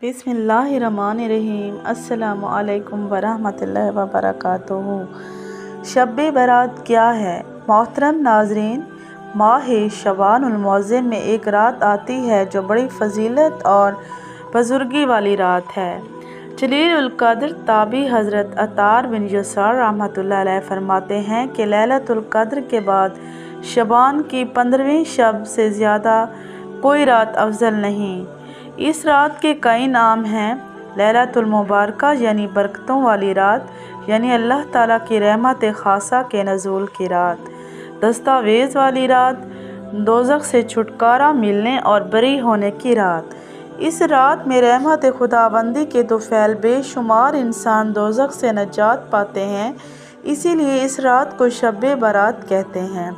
बिस्मिल्लाहिर्रहमानिर्रहीम। अस्सलामु अलैकुम वरहमतुल्लाहि वबरकातुहू। शब बारात क्या है? मोहतरम नाज़रीन, माह शबानुल मुअज़्ज़म में एक रात आती है जो बड़ी फजीलत और बुजुर्गी वाली रात है। जलीलुल क़द्र ताबी हज़रत अतार बिन यसार रहमतुल्लाह अलैह फरमाते हैं कि लैलतुल क़द्र के बाद शबान की 15वीं शब से ज़्यादा कोई रात अफजल नहीं। इस रात के कई नाम हैं। लैलतुल मुबारका यानी बरकतों वाली रात, यानी अल्लाह ताला की रहमत खासा के नज़ूल की रात। दस्तावेज़ वाली रात, दोज़ख से छुटकारा मिलने और बरी होने की रात। इस रात में रहमत खुदाबंदी के तुफ़ैल बेशुमार इंसान दोज़ख से नजात पाते हैं, इसीलिए इस रात को शब बारात कहते हैं।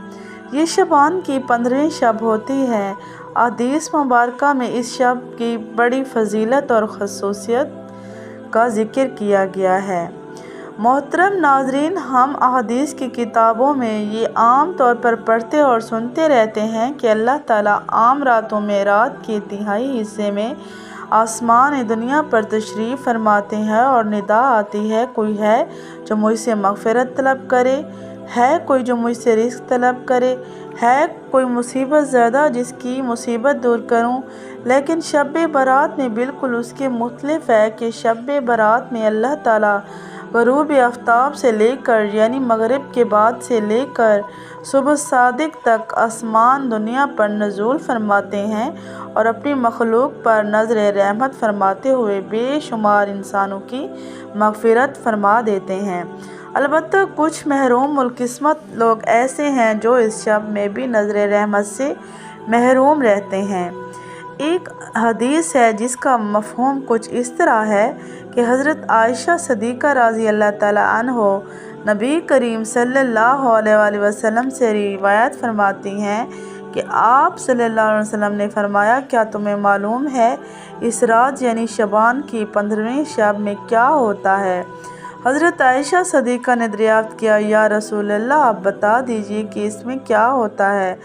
ये शबान की 15वीं शब होती है। अहदीस मुबारका में इस शब की बड़ी फजीलत और खसूसियत का ज़िक्र किया गया है। मोहतरम नाज़रीन, हम अहदीस की किताबों में ये आम तौर पर पढ़ते और सुनते रहते हैं कि अल्लाह ताला आम रातों में रात के तिहाई हिस्से में आसमान दुनिया पर तशरीफ़ फरमाते हैं और निदा आती है, कोई है जो मुझसे मग़फ़िरत तलब करे, है कोई जो मुझसे रिज़्क़ तलब करे, है कोई मुसीबत ज़्यादा जिसकी मुसीबत दूर करूं। लेकिन शब बारात में बिल्कुल उसके मुख्तलिफ है कि शब बारात में अल्लाह ताला ग़ुरूब आफ्ताब से लेकर यानी मगरिब के बाद से लेकर सुबह सादिक तक आसमान दुनिया पर नज़ूल फरमाते हैं और अपनी मखलूक पर नज़र रहमत फरमाते हुए बेशुमार इंसानों की मग़फ़िरत फरमा देते हैं। अलबत्ता कुछ महरूम किस्मत लोग ऐसे हैं जो इस शब में भी नज़र रहमत से महरूम रहते हैं। एक हदीस है जिसका मफ़हूम कुछ इस तरह है कि हज़रत आयशा सदीक़ा रज़ी अल्लाह ताला अन्हो नबी करीम सल्लल्लाहु अलैहि वसल्लम से रिवायत फरमाती हैं कि आप सल्लल्लाहु अलैहि वसल्लम ने फरमाया, क्या तुम्हें मालूम है इस रात यानी शबान की 15वीं शब में क्या होता है? हज़रत आयशा सदीक़ा ने दरियाफ़्त किया, या रसूल अल्लाह, आप बता दीजिए कि इसमें क्या होता है।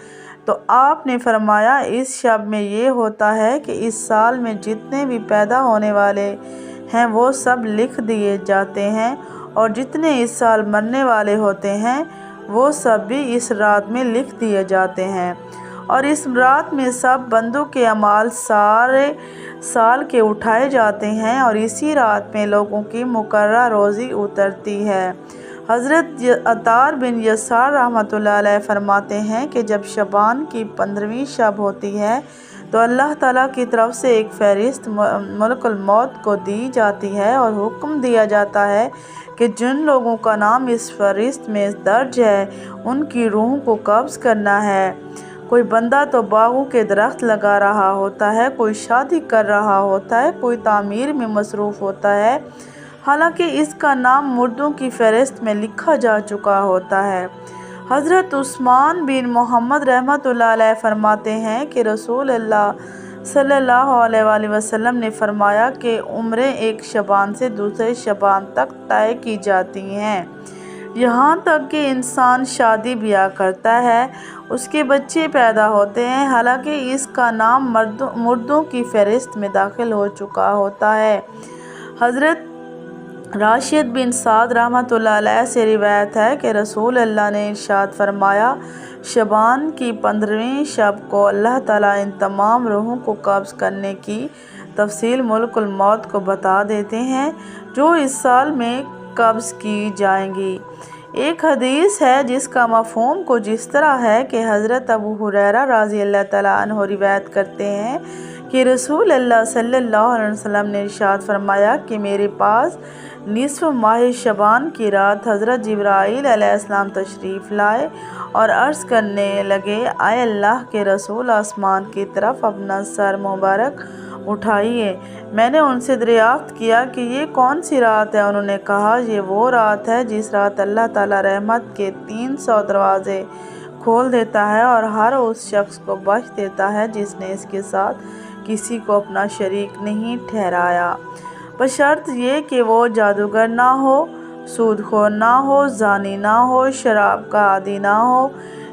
तो आपने फरमाया, इस शब में ये होता है कि इस साल में जितने भी पैदा होने वाले हैं वो सब लिख दिए जाते हैं और जितने इस साल मरने वाले होते हैं वो सब भी इस रात में लिख दिए जाते हैं और इस रात में सब बंदों के अमाल सारे साल के उठाए जाते हैं और इसी रात में लोगों की मुकर्रर रोज़ी उतरती है। हज़रत अतार बिन यसार रहमतुल्लाह अलैह फरमाते हैं कि जब शबान की 15वीं शब होती है तो अल्लाह ताला की तरफ से एक फ़हरिस्त मलकुल मौत को दी जाती है और हुक्म दिया जाता है कि जिन लोगों का नाम इस फ़हरिस्त में दर्ज है उनकी रूह को कब्ज़ करना है। कोई बंदा तो बागों के दरख्त लगा रहा होता है, कोई शादी कर रहा होता है, कोई तामीर में मसरूफ़ होता है, हालांकि इसका नाम मुर्दों की फ़हरिस्त में लिखा जा चुका होता है। हज़रत उस्मान बिन मोहम्मद रहमतुल्लाह अलैह फरमाते हैं कि रसूल अल्लाह सल्लल्लाहु अलैहि वसल्लम ने फरमाया कि उम्रें एक शबान से दूसरे शबान तक तय की जाती हैं, यहाँ तक कि इंसान शादी ब्याह करता है, उसके बच्चे पैदा होते हैं, हालांकि इसका नाम मुर्दों की फ़हरिस्त में दाखिल हो चुका होता है। हज़रत राशिद बिन साद रहमतुल्लाह अलैह से रिवायत है कि रसूल अल्लाह ने इरशाद फरमाया, शबान की 15वीं शब को अल्लाह ताला इन तमाम रूहों को कब्ज़ करने की तफसील मुल्कुल मौत को बता देते हैं जो इस साल में कब्ज़ की जाएंगी। एक हदीस है जिसका मफ़हूम कुछ इस तरह है कि हज़रत अबू हुरैरा रज़ी अल्लाह ताला अन्हु रिवायत करते हैं कि रसूल अल्लाह सल्लल्लाहु अलैहि वसल्लम ने इरशाद फरमाया कि मेरे पास निस्फ़ माह शबान की रात हज़रत जिब्राईल अलैहिस्सलाम तशरीफ़ लाए और अर्ज़ करने लगे, आए अल्लाह के रसूल, आसमान की तरफ अपना सर मुबारक उठाइए। मैंने उनसे दरियाफ़्त किया कि ये कौन सी रात है? उन्होंने कहा, ये वो रात है जिस रात अल्लाह ताला रहमत के 300 दरवाज़े खोल देता है और हर उस शख्स को बख्श देता है जिसने इसके साथ किसी को अपना शरीक नहीं ठहराया, बशर्त ये कि वो जादूगर ना हो, सूदखोर ना हो, जानी ना हो, शराब का आदी ना हो।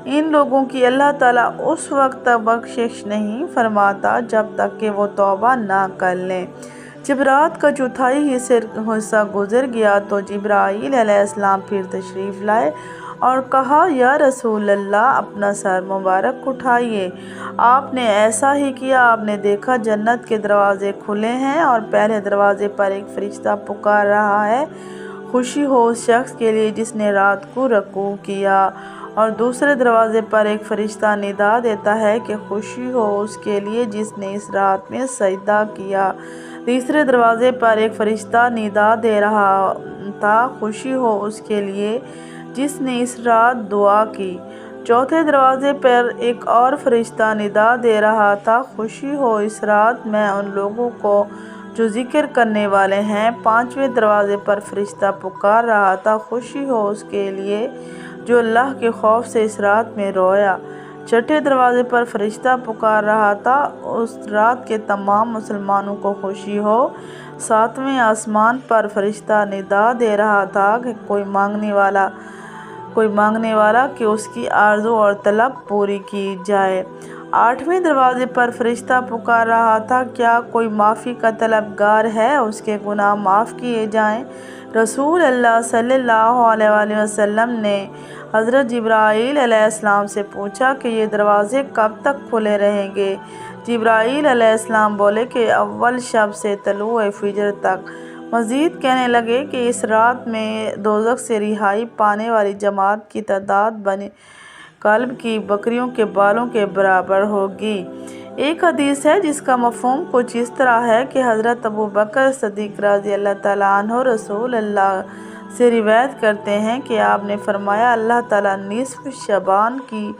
इन लोगों की अल्लाह ताला उस वक्त तक बख्शिश नहीं फरमाता जब तक कि वो तौबा ना कर लें। جب رات کا چوتھائی حصہ گزر گیا تو جبرائیل علیہ السلام پھر تشریف لائے اور کہا یا رسول اللہ اپنا سر مبارک اٹھائیے۔ آپ نے ایسا ہی کیا۔ آپ نے دیکھا جنت کے دروازے کھلے ہیں اور پہلے دروازے پر ایک فرشتہ پکار رہا ہے، خوشی ہو اس شخص کے لیے جس نے رات کو رکوع کیا، اور دوسرے دروازے پر ایک فرشتہ ندا دیتا ہے کہ خوشی ہو اس کے لیے جس نے اس رات میں سجدہ کیا۔ تیسرے دروازے پر ایک فرشتہ ندا دے رہا تھا، خوشی ہو اس کے لیے جس نے اس رات دعا کی۔ چوتھے دروازے پر ایک اور فرشتہ ندا دے رہا تھا، خوشی ہو اس رات میں ان لوگوں کو جو ذکر کرنے والے ہیں۔ پانچویں دروازے پر فرشتہ پکار رہا تھا، خوشی ہو اس کے لیے جو اللہ کے خوف سے اس رات میں رویا۔ چھٹے دروازے پر فرشتہ پکار رہا تھا، اس رات کے تمام مسلمانوں کو خوشی ہو۔ ساتویں آسمان پر فرشتہ ندا دے رہا تھا کہ کوئی مانگنے والا کہ اس کی آرزو اور طلب پوری کی جائے۔ آٹھویں دروازے پر فرشتہ پکار رہا تھا، کیا کوئی معافی کا طلبگار ہے، اس کے گناہ معاف کیے جائیں۔ رسول اللہ صلی اللہ علیہ وآلہ وسلم نے حضرت جبرائیل علیہ السلام سے پوچھا کہ یہ دروازے کب تک کھلے رہیں گے؟ جبرائیل علیہ السلام بولے کہ اول شب سے طلوع فجر تک۔ مزید کہنے لگے کہ اس رات میں دوزخ سے رہائی پانے والی جماعت کی تعداد بنی کلب کی بکریوں کے بالوں کے برابر ہوگی۔ ایک حدیث ہے جس کا مفہوم کچھ اس طرح ہے کہ حضرت ابوبکر صدیق رضی اللہ تعالیٰ عنہ رسول اللہ سے روایت کرتے ہیں کہ آپ نے فرمایا اللہ تعالیٰ نصف شعبان کی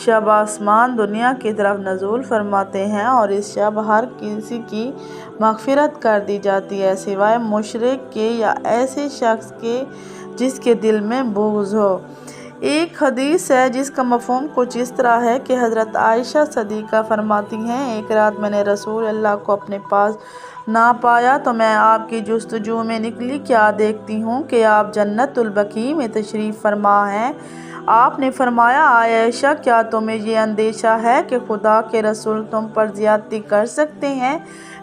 شب آسمان دنیا کی طرف نزول فرماتے ہیں اور اس شب ہر کسی کی مغفرت کر دی جاتی ہے سوائے مشرک کے یا ایسے شخص کے جس کے دل میں بغض ہو۔ ایک حدیث ہے جس کا مفہوم کچھ اس طرح ہے کہ حضرت عائشہ صدیقہ فرماتی ہیں ایک رات میں نے رسول اللہ کو اپنے پاس نہ پایا تو میں آپ کی جستجو میں نکلی، کیا دیکھتی ہوں کہ آپ جنت البقیع میں تشریف فرما ہیں۔ آپ نے فرمایا عائشہ کیا تمہیں یہ اندیشہ ہے کہ خدا کے رسول تم پر زیادتی کر سکتے ہیں؟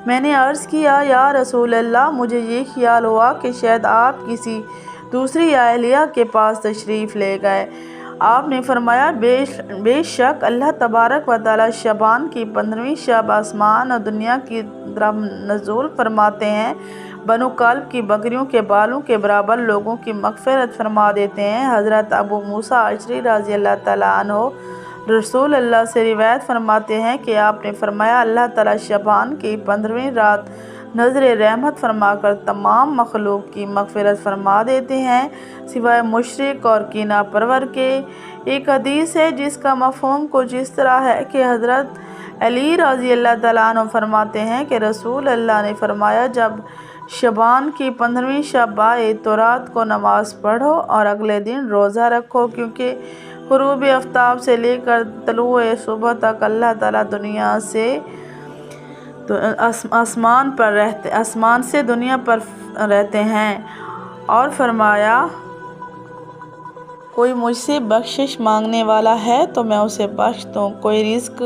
میں نے عرض کیا یا رسول اللہ مجھے یہ خیال ہوا کہ شاید آپ کسی دوسری اہلیہ کے پاس تشریف لے گئے۔ آپ نے فرمایا بے شک اللہ تبارک و تعالی شعبان کی 15ویں شب آسمان اور دنیا کی طرف نزول فرماتے ہیں، بنو کلب کی بکریوں کے بالوں کے برابر لوگوں کی مغفرت فرما دیتے ہیں۔ حضرت ابو موسیٰ اشعری رضی اللہ تعالیٰ عنہ رسول اللہ سے روایت فرماتے ہیں کہ آپ نے فرمایا اللہ تعالیٰ شعبان کی 15ویں رات نظر رحمت فرما کر تمام مخلوق کی مغفرت فرما دیتے ہیں سوائے مشرک اور کینہ پرور کے۔ ایک حدیث ہے جس کا مفہوم کچھ اس طرح ہے کہ حضرت علی رضی اللہ تعالیٰ عنہ فرماتے ہیں کہ رسول اللہ نے فرمایا جب شعبان کی 15ویں شب آئے تو رات کو نماز پڑھو اور اگلے دن روزہ رکھو، کیونکہ غروب آفتاب سے لے کر طلوع صبح تک اللہ تعالیٰ دنیا سے آسمان سے دنیا پر رہتے ہیں۔ اور فرمایا کوئی مجھ سے بخشش مانگنے والا ہے تو میں اسے بخش دوں، کوئی رزق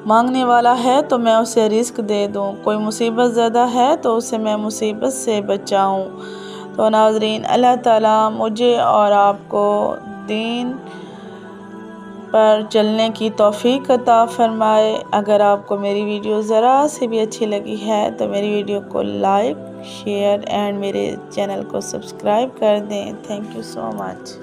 مانگنے والا ہے تو میں اسے رزق دے دوں، کوئی مصیبت زدہ ہے تو اسے میں مصیبت سے بچاؤں۔ تو ناظرین اللہ تعالیٰ مجھے اور آپ کو دین پر چلنے کی توفیق عطا فرمائے۔ اگر آپ کو میری ویڈیو ذرا سے بھی اچھی لگی ہے تو میری ویڈیو کو لائک، شیئر اینڈ میرے چینل کو سبسکرائب کر دیں۔ Thank you so much.